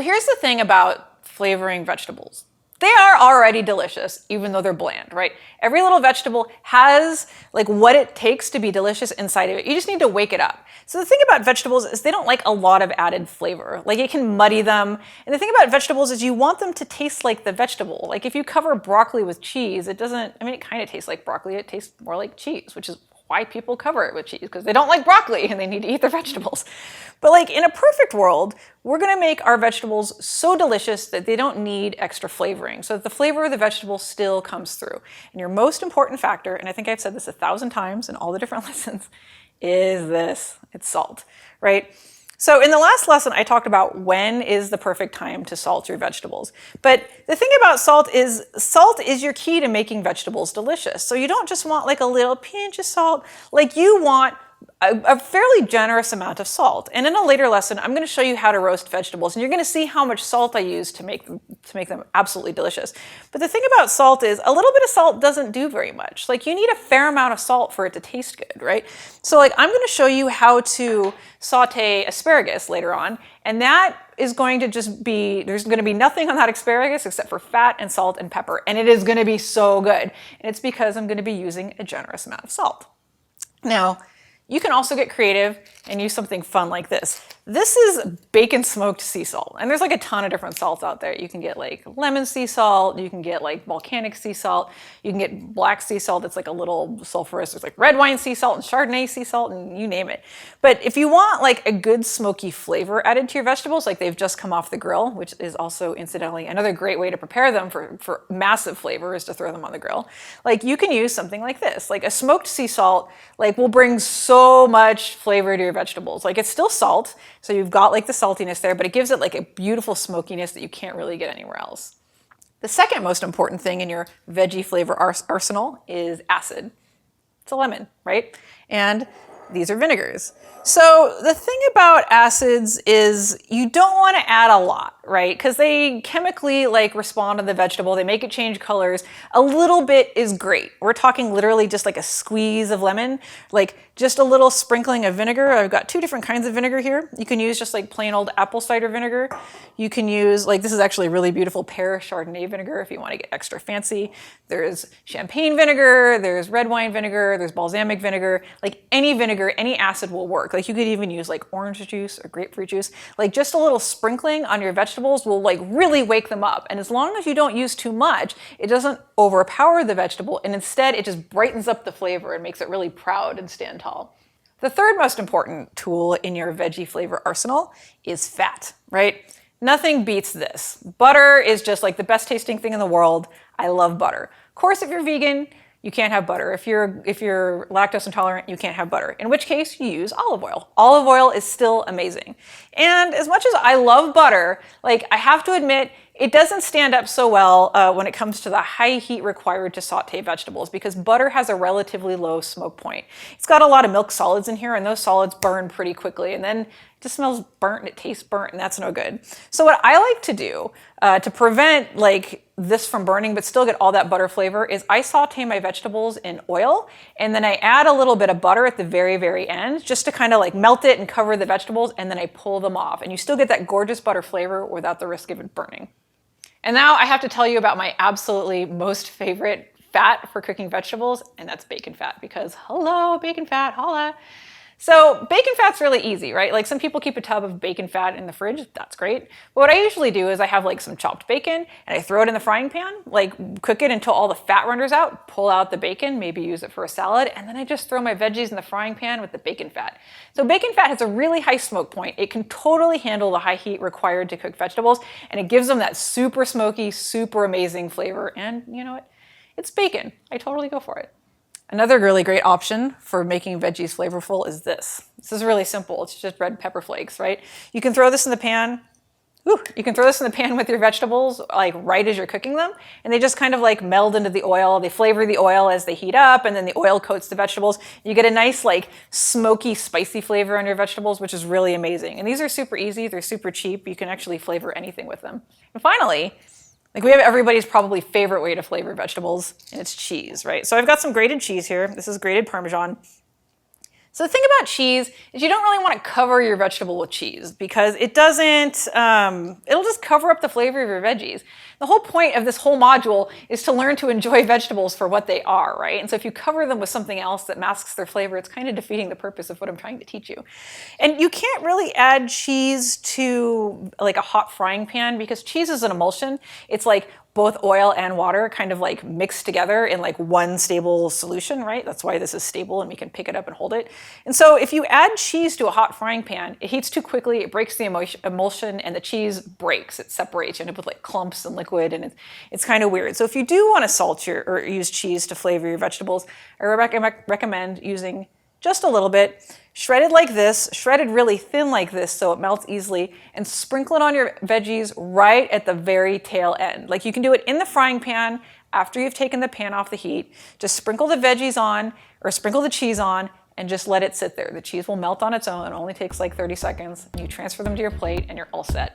So here's the thing about flavoring vegetables. They are already delicious, even though they're bland, right? Every little vegetable has like what it takes to be delicious inside of it. You just need to wake it up. So the thing about vegetables is they don't like a lot of added flavor. Like it can muddy them. And the thing about vegetables is you want them to taste like the vegetable. Like if you cover broccoli with cheese, it doesn't, I mean, it kind of tastes like broccoli. It tastes more like cheese, which is why people cover it with cheese, because they don't like broccoli and they need to eat their vegetables. But like in a perfect world, we're gonna make our vegetables so delicious that they don't need extra flavoring, so that the flavor of the vegetable still comes through. And your most important factor, and I think I've said this 1,000 times in all the different lessons, is this, it's salt, right? So in the last lesson, I talked about when is the perfect time to salt your vegetables. But the thing about salt is your key to making vegetables delicious. So you don't just want like a little pinch of salt, like you want a fairly generous amount of salt. And in a later lesson, I'm going to show you how to roast vegetables, and you're going to see how much salt I use to make them absolutely delicious. But the thing about salt is a little bit of salt doesn't do very much. Like you need a fair amount of salt for it to taste good, right? So like I'm going to show you how to saute asparagus later on, and that is going to just be, there's going to be nothing on that asparagus except for fat and salt and pepper, and it is going to be so good. And it's because I'm going to be using a generous amount of salt. Now, you can also get creative and use something fun like this. This is bacon smoked sea salt. And there's like a ton of different salts out there. You can get like lemon sea salt, you can get like volcanic sea salt, you can get black sea salt that's like a little sulfurous. There's like red wine sea salt and Chardonnay sea salt and you name it. But if you want like a good smoky flavor added to your vegetables, like they've just come off the grill, which is also incidentally another great way to prepare them for massive flavor is to throw them on the grill. Like you can use something like this. Like a smoked sea salt like will bring so much flavor to your vegetables. Like it's still salt, so you've got like the saltiness there, but it gives it like a beautiful smokiness that you can't really get anywhere else. The second most important thing in your veggie flavor arsenal is acid. It's a lemon, right? And these are vinegars. So the thing about acids is you don't want to add a lot, right? Because they chemically like respond to the vegetable. They make it change colors. A little bit is great. We're talking literally just like a squeeze of lemon, like just a little sprinkling of vinegar. I've got two different kinds of vinegar here. You can use just like plain old apple cider vinegar. You can use, like this is actually a really beautiful pear Chardonnay vinegar if you want to get extra fancy. There's champagne vinegar, there's red wine vinegar, there's balsamic vinegar. Like any vinegar, any acid will work. Like you could even use like orange juice or grapefruit juice. Like just a little sprinkling on your vegetables will like really wake them up. And as long as you don't use too much, it doesn't overpower the vegetable, and instead it just brightens up the flavor and makes it really proud and stand tall. The third most important tool in your veggie flavor arsenal is fat, right? Nothing beats this. Butter is just like the best tasting thing in the world. I love butter. Of course, if you're vegan, you can't have butter. If you're lactose intolerant, you can't have butter, in which case you use olive oil. Olive oil is still amazing. And as much as I love butter, like I have to admit, it doesn't stand up so well when it comes to the high heat required to saute vegetables, because butter has a relatively low smoke point. It's got a lot of milk solids in here, and those solids burn pretty quickly, and then it just smells burnt and it tastes burnt, and that's no good. So what I like to do to prevent like this from burning but still get all that butter flavor is I saute my vegetables in oil, and then I add a little bit of butter at the very, very end just to kind of like melt it and cover the vegetables, and then I pull them off, and you still get that gorgeous butter flavor without the risk of it burning. And now I have to tell you about my absolutely most favorite fat for cooking vegetables, and that's bacon fat, because hello, bacon fat, holla. So bacon fat's really easy, right? Like some people keep a tub of bacon fat in the fridge, that's great. But what I usually do is I have like some chopped bacon and I throw it in the frying pan, like cook it until all the fat runs out, pull out the bacon, maybe use it for a salad, and then I just throw my veggies in the frying pan with the bacon fat. So bacon fat has a really high smoke point. It can totally handle the high heat required to cook vegetables, and it gives them that super smoky, super amazing flavor. And you know what? It's bacon. I totally go for it. Another really great option for making veggies flavorful is this. This is really simple. It's just red pepper flakes, right? You can throw this in the pan. You can throw this in the pan with your vegetables like right as you're cooking them, and they just kind of like meld into the oil. They flavor the oil as they heat up, and then the oil coats the vegetables. You get a nice like smoky, spicy flavor on your vegetables, which is really amazing. And these are super easy. They're super cheap. You can actually flavor anything with them. And finally, like we have everybody's probably favorite way to flavor vegetables, and it's cheese, right? So I've got some grated cheese here. This is grated Parmesan. So the thing about cheese is you don't really want to cover your vegetable with cheese because it doesn't, it'll just cover up the flavor of your veggies. The whole point of this whole module is to learn to enjoy vegetables for what they are, right? And so if you cover them with something else that masks their flavor, it's kind of defeating the purpose of what I'm trying to teach you. And you can't really add cheese to like a hot frying pan because cheese is an emulsion. It's like both oil and water kind of like mixed together in like one stable solution, right? That's why this is stable and we can pick it up and hold it. And so if you add cheese to a hot frying pan, it heats too quickly, it breaks the emulsion, and the cheese breaks, it separates, you end up with like clumps and liquid, and it's kind of weird. So if you do want to salt your, or use cheese to flavor your vegetables, I recommend using just a little bit, shredded like this, shredded really thin like this so it melts easily, and sprinkle it on your veggies right at the very tail end. Like you can do it in the frying pan after you've taken the pan off the heat. Just sprinkle the veggies on, or sprinkle the cheese on, and just let it sit there. The cheese will melt on its own. It only takes like 30 seconds. You transfer them to your plate and you're all set.